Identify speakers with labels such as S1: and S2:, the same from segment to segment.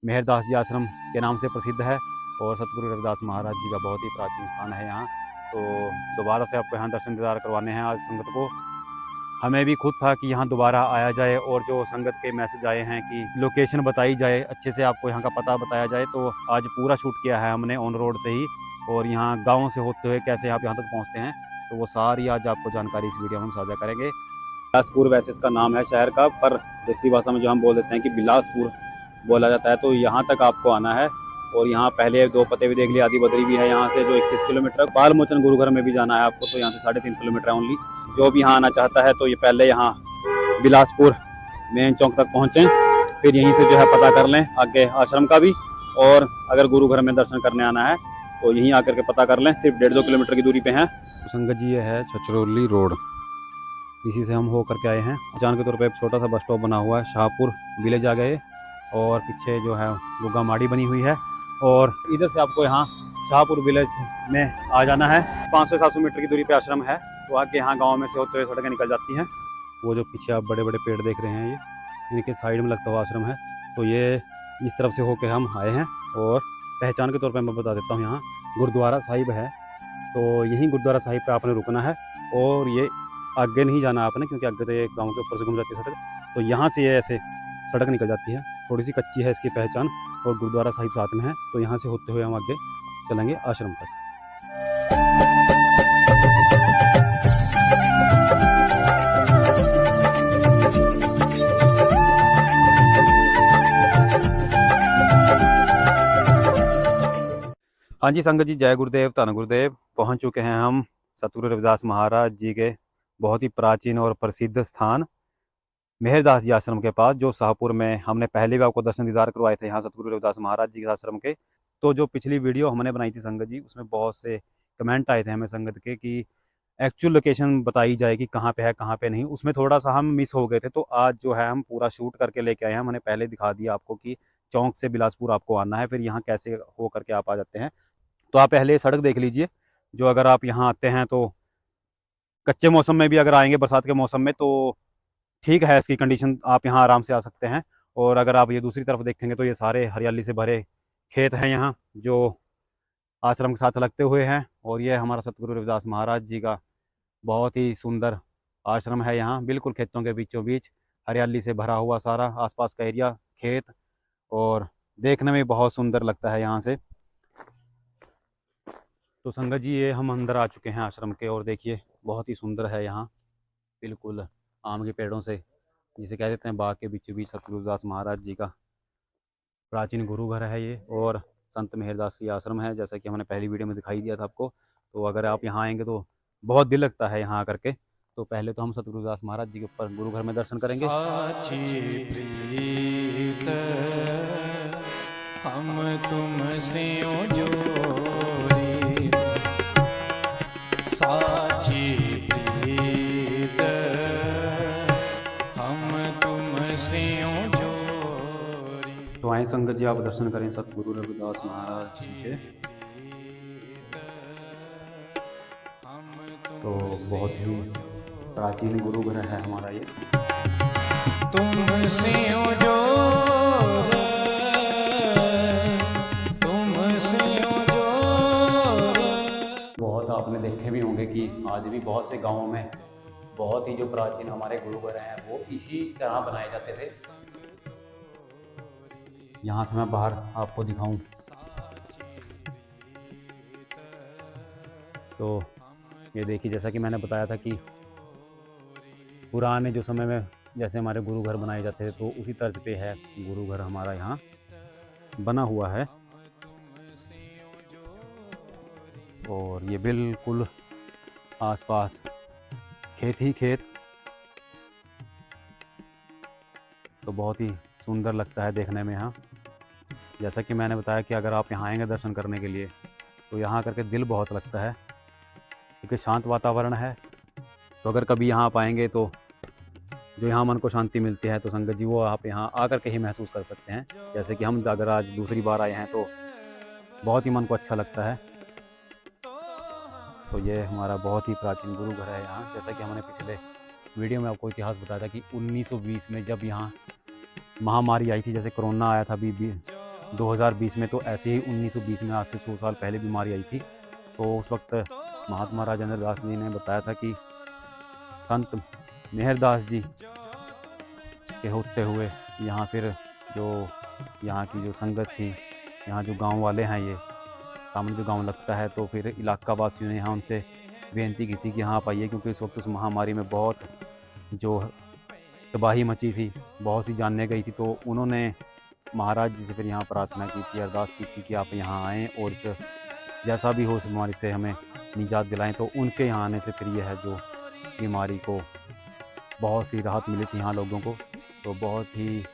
S1: मेहरदास जी आश्रम के नाम से प्रसिद्ध है और सतगुरु रविदास महाराज जी का बहुत ही प्राचीन स्थान है यहाँ। तो दोबारा से आपको यहाँ दर्शन दीदार करवाने हैं आज संगत को। हमें भी खुद था कि यहाँ दोबारा आया जाए और जो संगत के मैसेज आए हैं कि लोकेशन बताई जाए, अच्छे से आपको यहाँ का पता बताया जाए, तो आज पूरा शूट किया है हमने ऑन रोड से ही। और यहाँ गाँव से होते हुए कैसे आप यहाँ तक पहुँचते हैं, तो वो सारी आज आपको जानकारी इस वीडियो में हम साझा करेंगे। बिलासपुर वैसे इसका नाम है शहर का, पर देसी भाषा में जो हम बोल देते हैं कि बिलासपुर बोला जाता है। तो यहाँ तक आपको आना है और यहाँ पहले 2 पते भी देख लिए, आदि बद्री भी है यहाँ से जो 31 किलोमीटर। बाल मोचन गुरुघर में भी जाना है आपको, तो यहाँ से 3.5 किलोमीटर है ओनली। जो भी यहाँ आना चाहता है तो ये पहले यहाँ बिलासपुर मेन चौक तक पहुँचें, फिर यहीं से जो है पता कर लें आगे आश्रम का भी। और अगर गुरुघर में दर्शन करने आना है तो यहीं आकर के पता कर लें, सिर्फ 1.5-2 किलोमीटर की दूरी पे है। संगत जी ये है छछरौली रोड, इसी से हम हो करके आए हैं। अचानक के तौर पे एक छोटा सा बस स्टॉप बना हुआ है, शाहपुर विलेज आ गए और पीछे जो है गुग्गा माड़ी बनी हुई है। और इधर से आपको यहाँ शाहपुर विलेज में आ जाना है। 500-700 मीटर की दूरी पे आश्रम है। तो आगे यहाँ गांव में से होते हुए सड़कें निकल जाती हैं। वो जो पीछे आप बड़े बड़े पेड़ देख रहे हैं, ये इनके साइड में लगता हुआ आश्रम है। तो ये इस तरफ से होके हम आए हैं। और पहचान के तौर पर मैं बता देता हूँ, यहाँ गुरुद्वारा साहिब है, तो यहीं गुरुद्वारा साहिब पर आपने रुकना है। और ये आगे नहीं जाना आपने, क्योंकि आगे तो ये गाँव के ऊपर से घूम जाती है सड़क। तो यहाँ से ये ऐसे सड़क निकल जाती है, थोड़ी सी कच्ची है इसकी पहचान, और गुरुद्वारा साहिब साथ में है। तो यहाँ से होते हुए हम आगे चलेंगे आश्रम तक। हाँ जी संगत जी, जय गुरुदेव, धन गुरुदेव। पहुँच चुके हैं हम सतगुरु रविदास महाराज जी के बहुत ही प्राचीन और प्रसिद्ध स्थान मेहरदास जी आश्रम के पास, जो शाहपुर में हमने पहले भी आपको दर्शन दीदार करवाए थे यहाँ सतगुरु रविदास महाराज जी के आश्रम के। तो जो पिछली वीडियो हमने बनाई थी संगत जी, उसमें बहुत से कमेंट आए थे हमें संगत के कि एक्चुअल लोकेशन बताई जाए कि कहाँ पे है कहाँ पे नहीं। उसमें थोड़ा सा हम मिस हो गए थे। तो आज जो है हम पूरा शूट करके लेके आए हैं। मैंने पहले दिखा दिया आपको कि चौक से बिलासपुर आपको आना है, फिर यहाँ कैसे हो करके आप आ जाते हैं। तो आप पहले सड़क देख लीजिए। जो अगर आप यहाँ आते हैं तो कच्चे मौसम में भी अगर आएंगे, बरसात के मौसम में, तो ठीक है इसकी कंडीशन, आप यहाँ आराम से आ सकते हैं। और अगर आप ये दूसरी तरफ देखेंगे तो ये सारे हरियाली से भरे खेत हैं यहाँ, जो आश्रम के साथ लगते हुए हैं। और ये हमारा सतगुरु रविदास महाराज जी का बहुत ही सुंदर आश्रम है। यहाँ बिल्कुल खेतों के बीचों बीच हरियाली से भरा हुआ सारा आसपास का एरिया, खेत, और देखने में बहुत सुंदर लगता है यहाँ से। तो संगत जी ये हम अंदर आ चुके हैं आश्रम के, और देखिए बहुत ही सुंदर है यहाँ, बिल्कुल आम के पेड़ों से, जिसे कह देते हैं बाग के बीचों बीच सतगुरु रविदास महाराज जी का प्राचीन गुरु घर है ये। और संत मेहरदास जी आश्रम है, जैसा कि हमने पहली वीडियो में दिखाई दिया था आपको। तो अगर आप यहाँ आएंगे तो बहुत दिल लगता है यहाँ आकर के। तो पहले तो हम सतगुरु रविदास महाराज जी के ऊपर गुरु घर में दर्शन करेंगे।
S2: साची प्रीत हम तुमसे जोड़ी, साची प्रीत हम तुमसे जोड़ी।
S1: तो आए संगत जी, आप दर्शन करें सतगुरु रविदास महाराज जी के। तो बहुत ही प्राचीन गुरु घर है हमारा ये।
S2: तुमसे जो
S1: बहुत आपने देखे भी होंगे कि आज भी बहुत से गांवों में बहुत ही जो प्राचीन हमारे गुरु घर हैं वो इसी तरह बनाए जाते थे। यहाँ से मैं बाहर आपको दिखाऊं तो ये देखिए, जैसा कि मैंने बताया था कि पुराने जो समय में जैसे हमारे गुरु घर बनाए जाते थे, तो उसी तर्ज पे है गुरु घर हमारा यहाँ बना हुआ है। और ये बिल्कुल आसपास खेत ही खेत, तो बहुत ही सुंदर लगता है देखने में यहाँ। जैसा कि मैंने बताया कि अगर आप यहाँ आएंगे दर्शन करने के लिए तो यहाँ करके दिल बहुत लगता है, क्योंकि शांत वातावरण है। तो अगर कभी यहाँ आप आएंगे तो जो यहाँ मन को शांति मिलती है, तो संगत जी वो आप यहाँ आकर के ही महसूस कर सकते हैं। जैसे कि हम अगर आज दूसरी बार आए हैं तो बहुत ही मन को अच्छा लगता है। तो ये हमारा बहुत ही प्राचीन गुरु घर है यहाँ। जैसा कि हमने पिछले वीडियो में आपको इतिहास बताया था कि 1920 में जब यहाँ महामारी आई थी, जैसे कोरोना आया था अभी 2020 में तो ऐसे ही 1920 में आज से 100 साल पहले बीमारी आई थी। तो उस वक्त महात्मा राजेंद्र दास जी ने बताया था कि संत मेहरदास जी के होते हुए यहाँ फिर जो यहाँ की जो संगत थी, यहाँ जो गांव वाले हैं, ये सामने जो गांव लगता है, तो फिर इलाका वासियों ने यहाँ उनसे बेनती की थी कि यहाँ आप आइए, क्योंकि उस वक्त उस महामारी में बहुत जो तबाही मची थी, बहुत सी जानें गई थी। तो उन्होंने महाराज जी से फिर यहाँ प्रार्थना की थी, अरदास की थी कि आप यहाँ आएँ और इस जैसा भी हो इस बीमारी से हमें निजात दिलाएं। तो उनके यहाँ आने से फिर यह जो बीमारी को बहुत सी राहत मिली थी यहाँ लोगों को। तो बहुत ही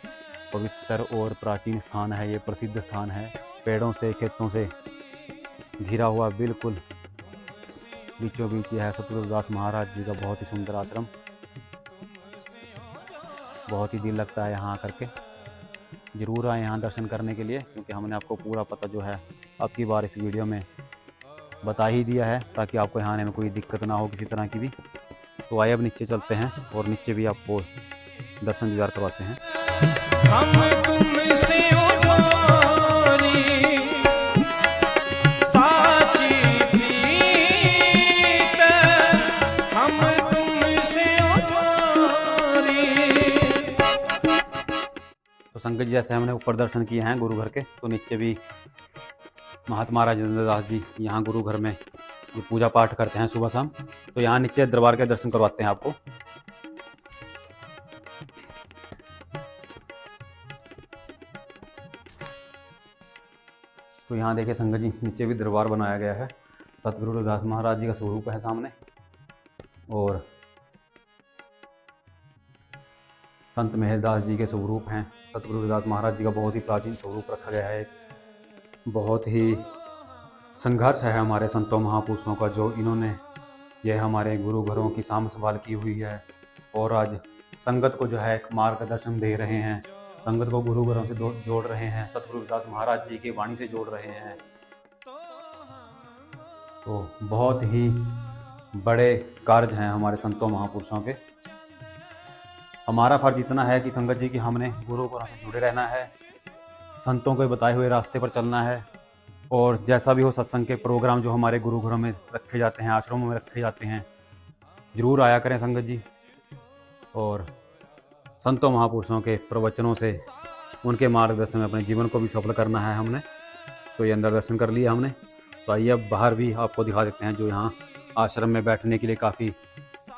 S1: पवित्र और प्राचीन स्थान है ये, प्रसिद्ध स्थान है, पेड़ों से खेतों से घिरा हुआ, बिल्कुल बीचों बीच यह है सतगुरु रविदास महाराज जी का बहुत ही सुंदर आश्रम। बहुत ही दिल लगता है यहाँ आकर के। ज़रूर आए यहाँ दर्शन करने के लिए, क्योंकि हमने आपको पूरा पता जो है अब की बार इस वीडियो में बता ही दिया है, ताकि आपको यहाँ आने में कोई दिक्कत ना हो किसी तरह की भी। तो आइए अब नीचे चलते हैं और नीचे भी आपको दर्शन दीदार करवाते हैं।
S2: हम तुमसे उधारी साची प्रीत, हम तुमसे उधारी।
S1: तो संगत जी, जैसे हमने ऊपर दर्शन किए हैं गुरु घर के, तो नीचे भी महात्मा राजेंद्र दास जी यहाँ गुरु घर में ये पूजा पाठ करते हैं सुबह शाम। तो यहाँ नीचे दरबार के दर्शन करवाते हैं आपको। तो यहाँ देखिए संगत जी, नीचे भी दरबार बनाया गया है। सतगुरु रविदास महाराज जी का स्वरूप है सामने, और संत मेहरदास जी के स्वरूप हैं। सतगुरु रविदास महाराज जी का बहुत ही प्राचीन स्वरूप रखा गया है। बहुत ही संघर्ष है हमारे संतों महापुरुषों का, जो इन्होंने ये हमारे गुरु घरों की साम संभाल की हुई है, और आज संगत को जो है एक मार्गदर्शन दे रहे हैं, संगत को गुरु घरों से जोड़ रहे हैं, सतगुरु रविदास महाराज जी की वाणी से जोड़ रहे हैं। तो बहुत ही बड़े कार्य हैं हमारे संतों महापुरुषों के। हमारा फर्ज इतना है कि संगत जी कि हमने गुरु घरों से जुड़े रहना है, संतों के बताए हुए रास्ते पर चलना है, और जैसा भी हो सत्संग के प्रोग्राम जो हमारे गुरु घरों में रखे जाते हैं, आश्रमों में रखे जाते हैं, ज़रूर आया करें संगत जी। और संतों महापुरुषों के प्रवचनों से, उनके मार्गदर्शन में अपने जीवन को भी सफल करना है हमने। तो ये अंदर दर्शन कर लिया हमने। तो आइए अब बाहर भी आपको दिखा देते हैं, जो यहाँ आश्रम में बैठने के लिए काफ़ी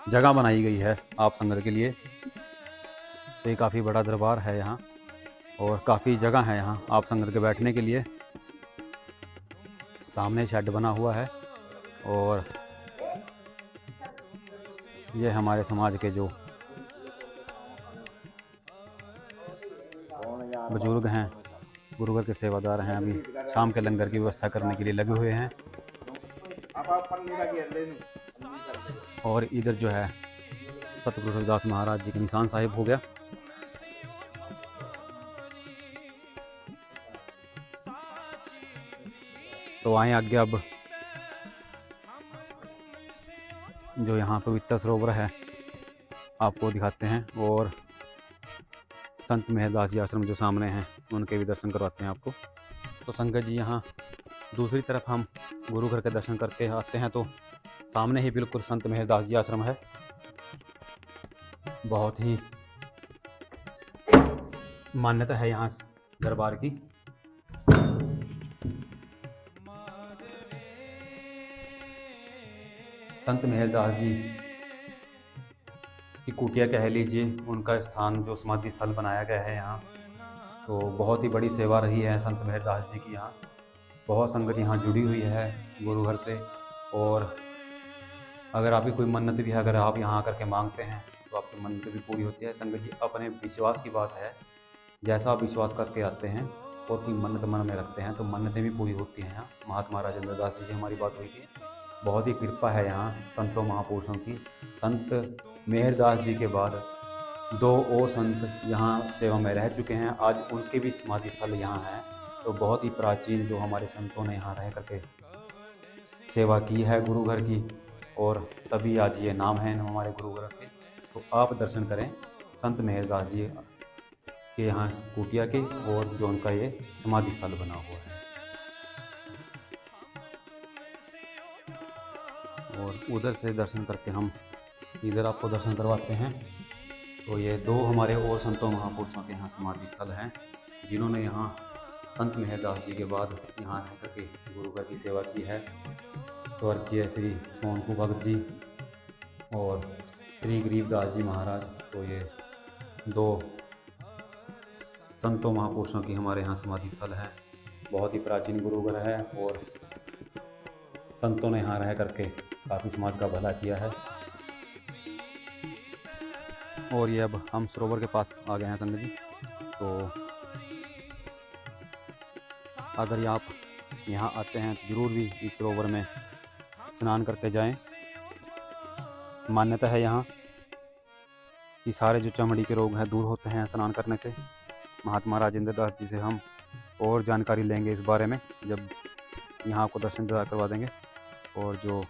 S1: जगह बनाई गई है आप संगत के लिए। तो ये काफ़ी बड़ा दरबार है यहाँ, और काफ़ी जगह है यहाँ आप संगत के बैठने के लिए। सामने शेड बना हुआ है, और ये हमारे समाज के जो बुजुर्ग हैं, गुरुघर के सेवादार हैं, अभी शाम के लंगर की व्यवस्था करने के लिए लगे हुए हैं। और इधर जो है सतगुरु रविदास महाराज जी के निशान साहिब हो गया। तो आए आगे अब जो यहाँ पवित्र सरोवर है आपको दिखाते हैं, और संत मेहरदास जी आश्रम जो सामने हैं उनके भी दर्शन करवाते हैं आपको। तो संगत जी, यहाँ दूसरी तरफ हम गुरु घर के दर्शन करके आते हैं, तो सामने ही बिल्कुल संत मेहरदास जी आश्रम है। बहुत ही मान्यता है यहाँ दरबार की। संत मेहरदास जी की कुटिया कह लीजिए, उनका स्थान जो समाधि स्थल बनाया गया है यहाँ। तो बहुत ही बड़ी सेवा रही है संत मेहरदास जी की यहाँ। बहुत संगत यहाँ जुड़ी हुई है गुरु घर से, और अगर आपकी कोई मन्नत भी है, अगर आप यहाँ आकर के मांगते हैं तो आपकी मन्नत भी पूरी होती है। संगत जी, अपने विश्वास की बात है, जैसा आप विश्वास करके आते हैं और कोई मन्नत मन में रखते हैं तो मन्नतें भी पूरी होती हैं। यहाँ महात्मा राजेंद्र दास जी से हमारी बात हुई थी। बहुत ही कृपा है यहाँ संतों महापुरुषों की। संत मेहरदास जी के बाद 2 और संत यहाँ सेवा में रह चुके हैं, आज उनके भी समाधि स्थल यहाँ हैं। तो बहुत ही प्राचीन जो हमारे संतों ने यहाँ रह करके सेवा की है गुरु घर की, और तभी आज ये नाम है हमारे गुरु घर के। तो आप दर्शन करें संत मेहरदास जी के यहाँ कुटिया के और जो उनका ये समाधि स्थल बना हुआ है। और उधर से दर्शन करके हम इधर आपको दर्शन करवाते हैं। तो ये दो हमारे और संतों महापुरुषों के यहाँ समाधि स्थल हैं, जिन्होंने यहाँ संत मेहरदास जी के बाद यहाँ रह करके गुरु घर की सेवा की है। स्वर्गीय श्री सोनकू भगत जी और श्री गरीबदास जी महाराज। तो ये दो संतों महापुरुषों की हमारे यहाँ समाधि स्थल है। बहुत ही प्राचीन गुरु घर है और संतों ने यहाँ रह करके काफ़ी समाज का भला किया है। और ये अब हम सरोवर के पास आ गए हैं संगत जी। तो अगर आप यहाँ आते हैं तो ज़रूर भी इस सरोवर में स्नान करके जाएं। मान्यता है यहाँ कि सारे जो चमड़ी के रोग हैं दूर होते हैं स्नान करने से। महात्मा राजेंद्र दास जी से हम और जानकारी लेंगे इस बारे में जब यहाँ आपको दर्शन दीदार करवा देंगे। और जो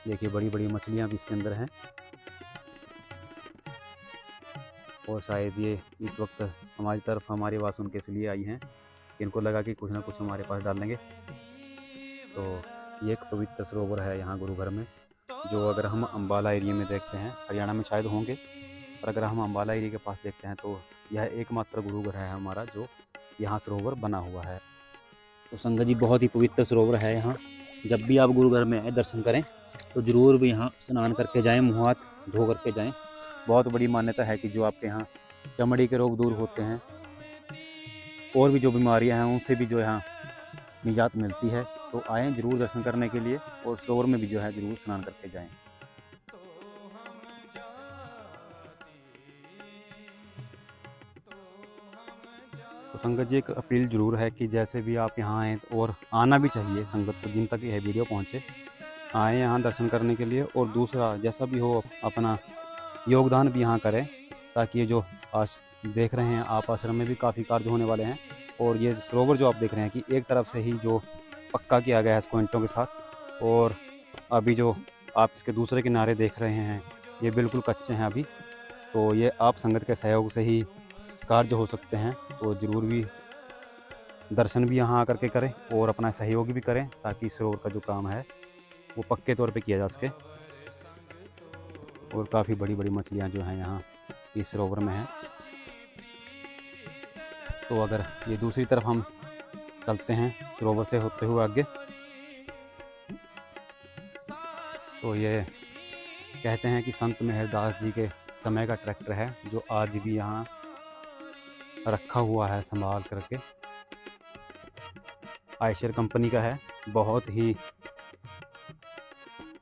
S1: देखिए बड़ी बड़ी मछलियाँ भी इसके अंदर हैं। और शायद ये इस वक्त हमारी तरफ हमारी आवाज़ सुन के इसलिए आई हैं, इनको लगा कि कुछ ना कुछ हमारे पास डाल देंगे। तो ये एक पवित्र सरोवर है यहाँ गुरु घर में, जो अगर हम अम्बाला एरिया में देखते हैं, हरियाणा में शायद होंगे, पर अगर हम अम्बाला एरिया के पास देखते हैं तो यह एकमात्र गुरु घर है हमारा जो यहाँ सरोवर बना हुआ है। तो संगत जी बहुत ही पवित्र सरोवर है यहाँ। जब भी आप गुरु घर में आए दर्शन करें तो ज़रूर भी यहाँ स्नान करके जाएं, मुँह हाथ धो करके जाएं। बहुत बड़ी मान्यता है कि जो आपके यहाँ चमड़ी के रोग दूर होते हैं और भी जो बीमारियां हैं उनसे भी जो यहाँ निजात मिलती है। तो आएँ ज़रूर दर्शन करने के लिए और सरोवर में भी जो है ज़रूर स्नान करके जाएं। तो संगत जी एक अपील ज़रूर है कि जैसे भी आप यहाँ आएँ और आना भी चाहिए संगत को, जिन तक यह वीडियो पहुँचे, आएँ यहाँ दर्शन करने के लिए। और दूसरा जैसा भी हो अपना योगदान भी यहाँ करें, ताकि ये जो आज देख रहे हैं आप आश्रम में भी काफ़ी कार्य होने वाले हैं। और ये सरोवर जो आप देख रहे हैं कि एक तरफ से ही जो पक्का किया गया है इसको ईंटों के साथ, और अभी जो आप इसके दूसरे किनारे देख रहे हैं ये बिल्कुल कच्चे हैं अभी। तो ये आप संगत के सहयोग से ही कार्य हो सकते हैं। तो ज़रूर भी दर्शन भी यहाँ आकर के करें और अपना सहयोग भी करें, ताकि सरोवर का जो काम है वो पक्के तौर पे किया जा सके। और काफ़ी बड़ी बड़ी मछलियाँ जो हैं यहाँ इस सरोवर में हैं। तो अगर ये दूसरी तरफ हम चलते हैं सरोवर से होते हुए आगे, तो ये कहते हैं कि संत मेहरदास जी के समय का ट्रैक्टर है जो आज भी यहाँ रखा हुआ है संभाल करके। आयशर कंपनी का है, बहुत ही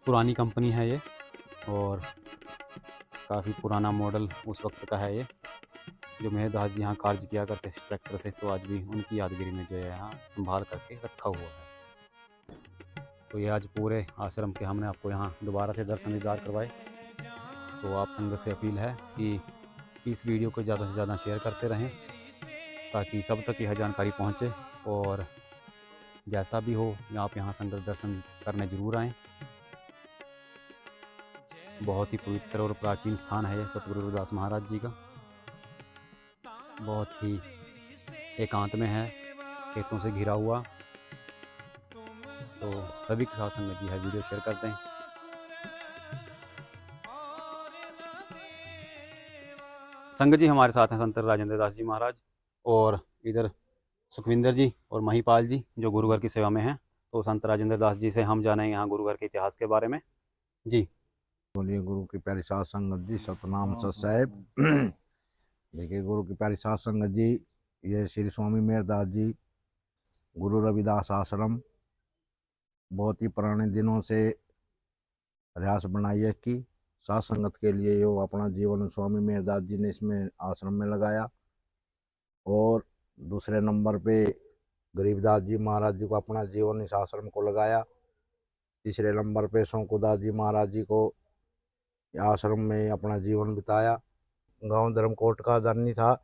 S1: पुरानी कंपनी है ये और काफ़ी पुराना मॉडल उस वक्त का है ये, जो मेहरदास जी यहाँ कार्य किया करते थे ट्रैक्टर से। तो आज भी उनकी यादगिरी में जो है यहाँ संभाल करके रखा हुआ है। तो ये आज पूरे आश्रम के हमने आपको यहाँ दोबारा से दर्शन दीदार करवाए। तो आप संगत से अपील है कि इस वीडियो को ज़्यादा से ज़्यादा शेयर करते रहें, ताकि सब तक यह जानकारी पहुँचे। और जैसा भी हो आप यहाँ संगत दर्शन करने ज़रूर आएँ। बहुत ही पवित्र और प्राचीन स्थान है ये सतगुरु रविदास महाराज जी का। बहुत ही एकांत में है, खेतों से घिरा हुआ। तो सभी के साथ संगत जी है वीडियो शेयर करते हैं। संगत जी हमारे साथ हैं संत राजेंद्र दास जी महाराज और इधर सुखविंदर जी और महिपाल जी जो गुरुघर की सेवा में हैं। तो संत राजेंद्र दास जी से हम जानेंगे यहाँ गुरुघर के इतिहास के बारे में। जी
S3: बोलिए गुरु की प्यारी साध संगत जी, सतनाम सत साहेब। देखिए गुरु की प्यारी साध संगत जी, ये श्री स्वामी मेहरदास जी गुरु रविदास आश्रम बहुत ही पुराने दिनों से प्रयास बनाई है कि साध संगत के लिए यो अपना जीवन स्वामी मेहरदास जी ने इसमें आश्रम में लगाया। और दूसरे नंबर पे गरीबदास जी महाराज जी को अपना जीवन इस आश्रम को लगाया। तीसरे नंबर पे शंकुदास जी महाराज जी को आश्रम में अपना जीवन बिताया। गांव धर्मकोट का धनी था,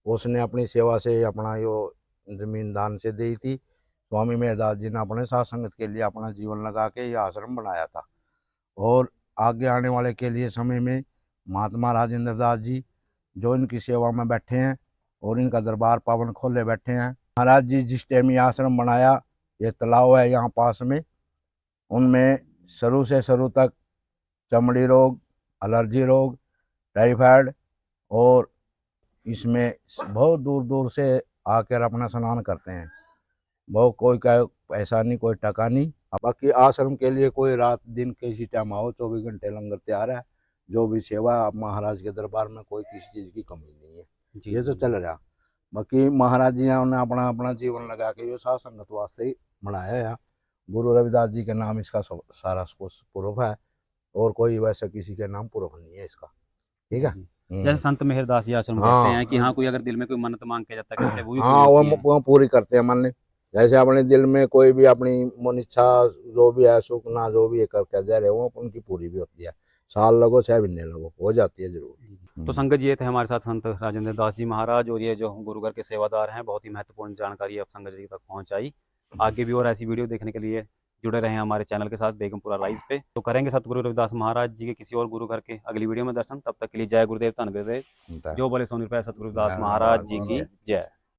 S3: उसने अपनी सेवा से अपना यो जमीन दान से दी थी। स्वामी मेहरदास जी ने अपने साथ संगत के लिए अपना जीवन लगा के ये आश्रम बनाया था। और आगे आने वाले के लिए समय में महात्मा राजेंद्र दास जी जो इनकी सेवा में बैठे हैं, और इनका दरबार पावन खोले बैठे हैं। महाराज जी जिस टाइम ये आश्रम बनाया, ये तालाब है यहाँ पास में, उनमें शुरू से शुरू तक चमड़ी रोग, एलर्जी रोग, टाइफाइड, और इसमें बहुत दूर दूर से आकर अपना स्नान करते हैं। बहुत कोई का पैसा नहीं, कोई टका नहीं। बाकी आश्रम के लिए कोई रात दिन किसी टाइम आओ, 24 घंटे लंगर तैयार है। जो भी सेवा आप महाराज के दरबार में कोई किसी चीज़ की कमी नहीं है।
S1: जी,
S3: ये तो चल रहा। बाकी महाराज जी ने अपना अपना जीवन लगा के ये साध संगत वास्ते ही बनाया है। गुरु रविदास जी के नाम इसका सारा कुछ प्रूफ है, और कोई वैसे किसी के नाम प्रूफ नहीं है इसका। ठीक है।
S1: जैसे संत मेहरदास जी आश्रम
S3: हाँ,
S1: कहते हैं कि हाँ कोई अगर दिल में कोई मन्नत मांग के जाता है वो भी
S3: हाँ,
S1: पूरी होती है।
S3: वो पूरी करते हैं। मान ले जैसे अपने दिल में कोई भी अपनी मन इच्छा जो भी है, सुख ना जो भी है करके दे रहे वो उनकी पूरी भी होती है। साल लगो चाहे महीने लगो, हो जाती है जरूर।
S1: तो संगत जी ये थे हमारे साथ संत राजेंद्र दास जी महाराज, और ये जो गुरुघर के सेवादार हैं, बहुत ही महत्वपूर्ण जानकारी अब संगत जी तक पहुंचाई। आगे भी और ऐसी वीडियो देखने के लिए जुड़े रहें हमारे चैनल के साथ बेगमपुरा राइज पे। तो करेंगे सतगुरु रविदास महाराज जी के किसी और गुरु घर के अगली वीडियो में दर्शन। तब तक के लिए जय गुरुदेव, धन गुरुदेव। जो बोले सो निरपै सतगुरु रविदास महाराज जी की जय।